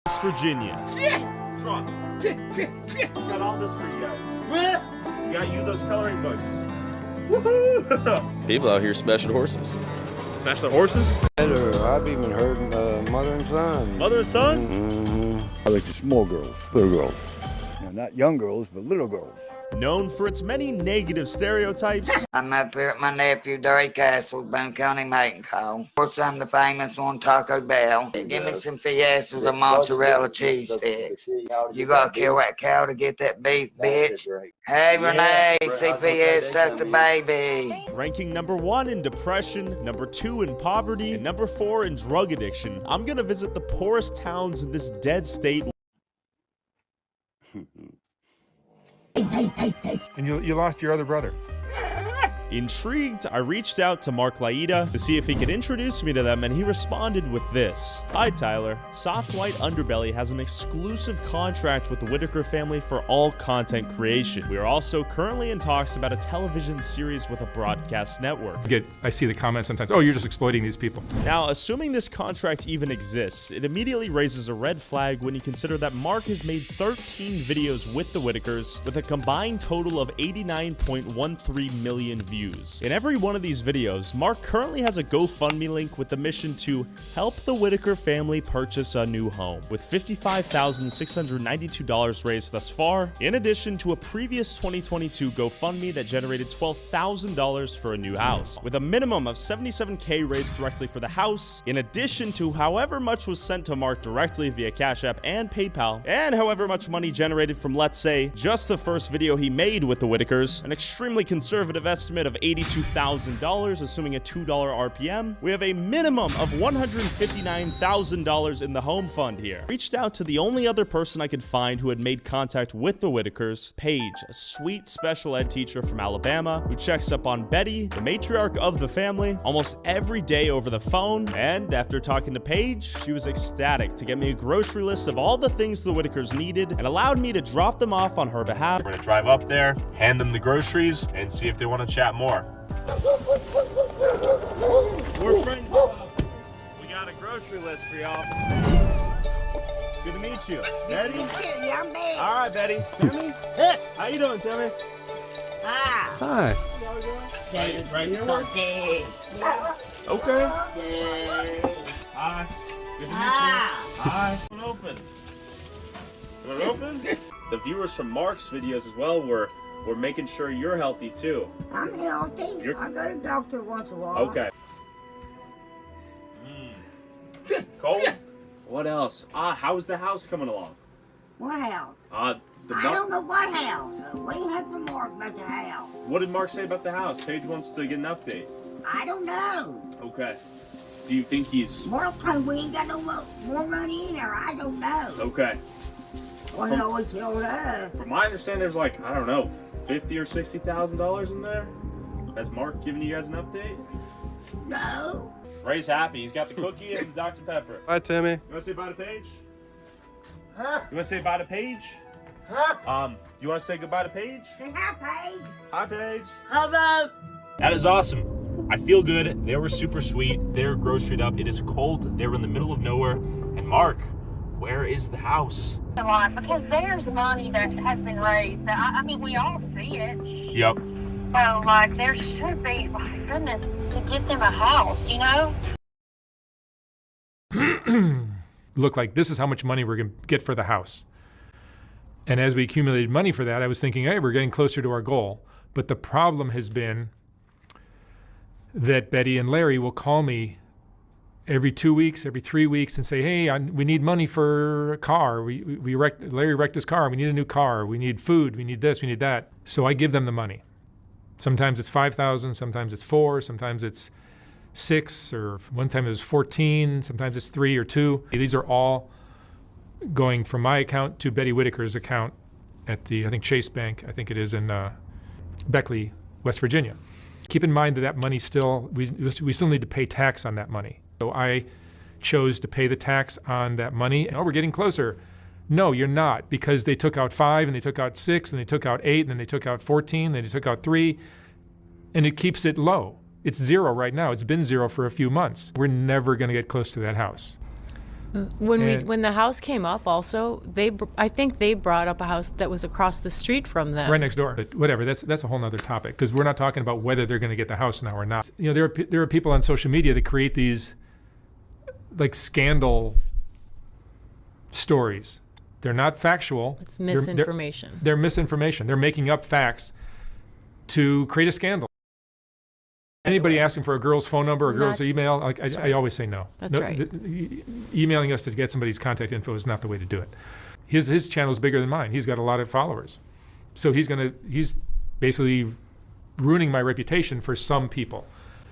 West Virginia. What's wrong? Got all this for you guys. Got you those coloring books. Woohoo! People out here smashing horses. Smash the horses? I've even heard mother and son. Mother and son? Mm-hmm. I like the small girls, little girls. Now, not young girls, but little girls. Known for its many negative stereotypes. I'm up here at my nephew Derry Castle, Boone County mating call. Of course, I'm the famous one, Taco Bell. Give me some fiestas of mozzarella cheese sticks. You gotta kill that cow to get that beef, bitch. Hey, Renee, CPS, that's the baby. Ranking number 1 in depression, number 2 in poverty, and number 4 in drug addiction. I'm gonna visit the poorest towns in this dead state. And you lost your other brother. Intrigued, I reached out to Mark Laita to see if he could introduce me to them, and he responded with this. Hi Tyler, Soft White Underbelly has an exclusive contract with the Whittaker family for all content creation. We are also currently in talks about a television series with a broadcast network. I see the comments sometimes, oh, you're just exploiting these people. Now, assuming this contract even exists, it immediately raises a red flag when you consider that Mark has made 13 videos with the Whittakers with a combined total of 89.13 million views. In every one of these videos, Mark currently has a GoFundMe link with the mission to help the Whittaker family purchase a new home, with $55,692 raised thus far, in addition to a previous 2022 GoFundMe that generated $12,000 for a new house, with a minimum of $77K raised directly for the house, in addition to however much was sent to Mark directly via Cash App and PayPal, and however much money generated from, let's say, just the first video he made with the Whittakers, an extremely conservative estimate of $82,000, assuming a $2 RPM. We have a minimum of $159,000 in the home fund here. Reached out to the only other person I could find who had made contact with the Whittakers, Paige, a sweet special ed teacher from Alabama who checks up on Betty, the matriarch of the family, almost every day over the phone. And after talking to Paige, she was ecstatic to get me a grocery list of all the things the Whittakers needed and allowed me to drop them off on her behalf. We're gonna drive up there, hand them the groceries, and see if they want to chat more. We're friends. We got a grocery list for y'all. Good to meet you. Betty? All right, Betty. Timmy? How you doing, Timmy? Hi. Right here, work? Okay. Hi. Good to meet you. Hi. Come open. You want to open? The viewers from Mark's videos as well were making sure you're healthy too. I'm healthy. I go to the doctor once a while. Okay. Cold? What else? How's the house coming along? What house? I don't know what house. We have to Mark about the house. What did Mark say about the house? Paige wants to get an update. I don't know. Okay. Do you think he's... Mark told me we ain't got no more money in there. I don't know. Okay. Well, he always told us. From my understanding, there's like, I don't know, $50,000 or $60,000 in there. Has Mark given you guys an update? No. Ray's happy. He's got the cookie and the Dr. Pepper. Hi, Timmy. You want to say bye to Paige? Huh? You want to say bye to Paige? Huh? You want to say goodbye to Paige? Say hi, Paige. Hi, Paige. Hello. That is awesome. I feel good. They were super sweet. They're groceried up. It is cold. They were in the middle of nowhere. And Mark, where is the house? A lot, because there's money that has been raised. That I mean, we all see it. Yep. So, like, there should be, my goodness, to get them a house, you know? Look, like this is how much money we're going to get for the house. And as we accumulated money for that, I was thinking, hey, we're getting closer to our goal. But the problem has been that Betty and Larry will call me every 2 weeks, every 3 weeks, and say, hey, we need money for a car. Larry wrecked his car. We need a new car. We need food. We need this. We need that. So I give them the money. Sometimes it's $5,000. Sometimes it's $4,000. Sometimes it's $6,000. Or one time it was $14,000. Sometimes it's $3,000 or $2,000. These are all going from my account to Betty Whittaker's account at the, I think, Chase Bank. I think it is in Beckley, West Virginia. Keep in mind that that money still, we still need to pay tax on that money. So I chose to pay the tax on that money. Oh, we're getting closer. No, you're not, because they took out 5 and they took out 6 and they took out 8 and then they took out 14 and then they took out 3, and it keeps it low. It's 0 right now. It's been 0 for a few months. We're never going to get close to that house. When the house came up, also I think they brought up a house that was across the street from them, right next door. But whatever, that's a whole other topic, because we're not talking about whether they're going to get the house now or not. You know, there are people on social media that create these like scandal stories. They're not factual. It's misinformation. They're misinformation. They're making up facts to create a scandal. Anybody asking for a girl's phone number or a girl's email, I always say no. That's right. Emailing us to get somebody's contact info is not the way to do it. His channel is bigger than mine. He's got a lot of followers. So he's basically ruining my reputation for some people.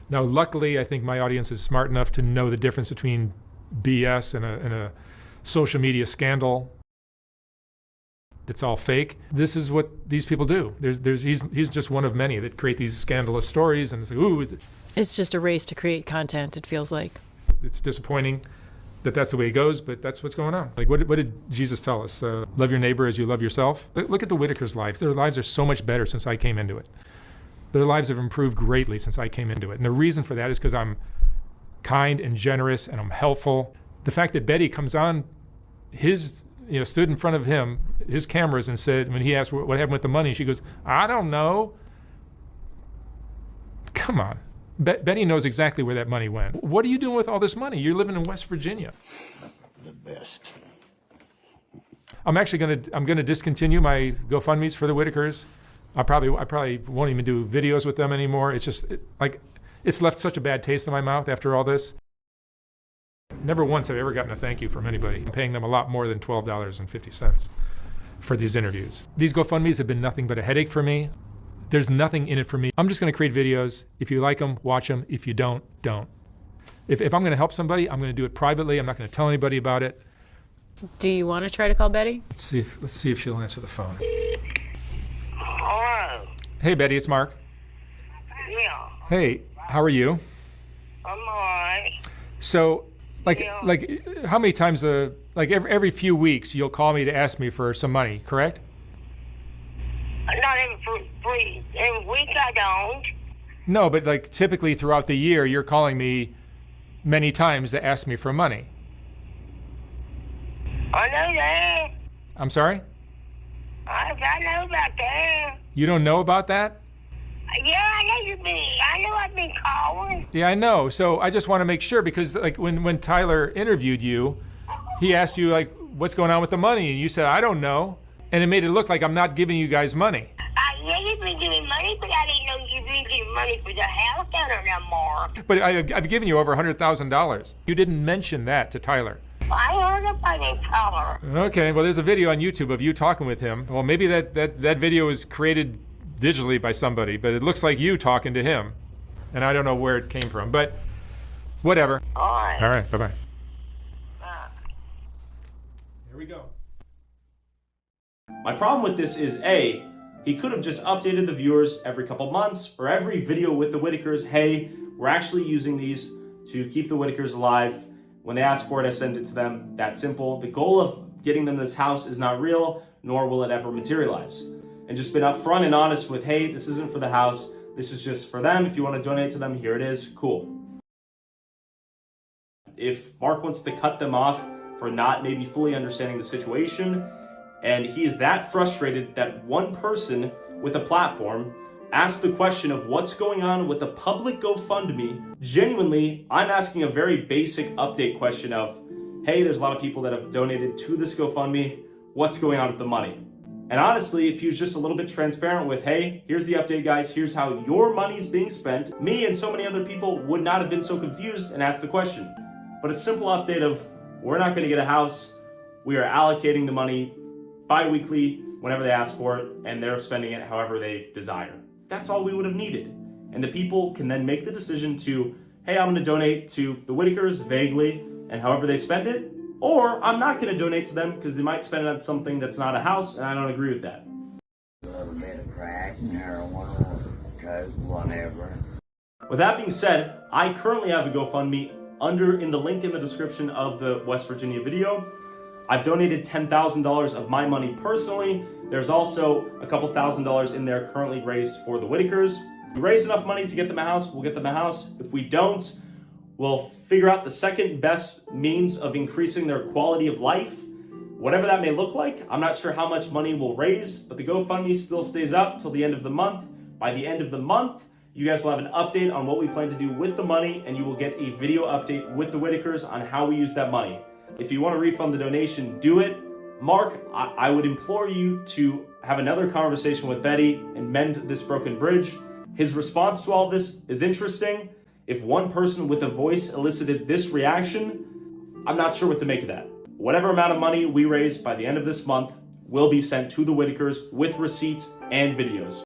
Now, luckily, I think my audience is smart enough to know the difference between BS and a social media scandal that's all fake. This is what these people do. He's just one of many that create these scandalous stories, and it's like, ooh. It's just a race to create content, it feels like. It's disappointing that that's the way it goes, but that's what's going on. Like, what did Jesus tell us? Love your neighbor as you love yourself. Look at the Whittakers' lives. Their lives are so much better since I came into it. Their lives have improved greatly since I came into it. And the reason for that is because I'm kind and generous and I'm helpful. The fact that Betty comes on stood in front of his cameras and said, when he asked what happened with the money, she goes, I don't know. Come on. Betty knows exactly where that money went. What are you doing with all this money? You're living in West Virginia. The best. I'm gonna discontinue my GoFundMes for the Whittakers. I probably won't even do videos with them anymore. It's just it's left such a bad taste in my mouth after all this. Never once have I ever gotten a thank you from anybody. I'm paying them a lot more than $12.50 for these interviews. These GoFundMes have been nothing but a headache for me. There's nothing in it for me. I'm just gonna create videos. If you like them, watch them. If you don't, don't. If I'm gonna help somebody, I'm gonna do it privately. I'm not gonna tell anybody about it. Do you want to try to call Betty? Let's see if she'll answer the phone. Hello. Hey Betty, it's Mark. Yeah. Hey, how are you? I'm alright. So, like how many times every few weeks you'll call me to ask me for some money, correct? Not every week I don't. No, but like typically throughout the year you're calling me many times to ask me for money. I know that. I'm sorry? I know about that. You don't know about that? Yeah, I know I've been calling. Yeah, I know. So I just want to make sure, because like when Tyler interviewed you, he asked you like, what's going on with the money? And you said, I don't know. And it made it look like I'm not giving you guys money. Yeah, you've been giving money, but I didn't know you've been giving money for the house down there no more. But I've given you over $100,000. You didn't mention that to Tyler. I heard about it, Tyler. Okay, well there's a video on YouTube of you talking with him. Well, maybe that video was created digitally by somebody, but it looks like you talking to him. And I don't know where it came from, but whatever. All right. All right, bye-bye. Here we go. My problem with this is, A, he could have just updated the viewers every couple months or every video with the Whittakers. Hey, we're actually using these to keep the Whittakers alive. When they ask for it, I send it to them. That simple. The goal of getting them this house is not real, nor will it ever materialize. And just been upfront and honest with, hey, this isn't for the house. This is just for them. If you want to donate to them, here it is. Cool. If Mark wants to cut them off for not maybe fully understanding the situation, and he is that frustrated that one person with a platform asked the question of what's going on with the public GoFundMe, genuinely, I'm asking a very basic update question of, hey, there's a lot of people that have donated to this GoFundMe. What's going on with the money? And honestly, if he was just a little bit transparent with, hey, here's the update, guys, here's how your money's being spent, me and so many other people would not have been so confused and asked the question. But a simple update of, we're not gonna get a house, we are allocating the money bi-weekly whenever they ask for it, and they're spending it however they desire. That's all we would have needed. And the people can then make the decision to, hey, I'm gonna donate to the Whittakers vaguely, and however they spend it, or I'm not gonna donate to them because they might spend it on something that's not a house, and I don't agree with that. A little bit of crack and heroin, coke, whatever. With that being said, I currently have a GoFundMe in the link in the description of the West Virginia video. I've donated $10,000 of my money personally. There's also a couple $1,000s in there currently raised for the Whittakers. If we raise enough money to get them a house, we'll get them a house. If we don't, will figure out the second best means of increasing their quality of life. Whatever that may look like, I'm not sure how much money we'll raise, but the GoFundMe still stays up till the end of the month. By the end of the month, you guys will have an update on what we plan to do with the money, and you will get a video update with the Whittakers on how we use that money. If you want to refund the donation, do it. Mark, I would implore you to have another conversation with Betty and mend this broken bridge. His response to all this is interesting. If one person with a voice elicited this reaction, I'm not sure what to make of that. Whatever amount of money we raise by the end of this month will be sent to the Whittakers with receipts and videos.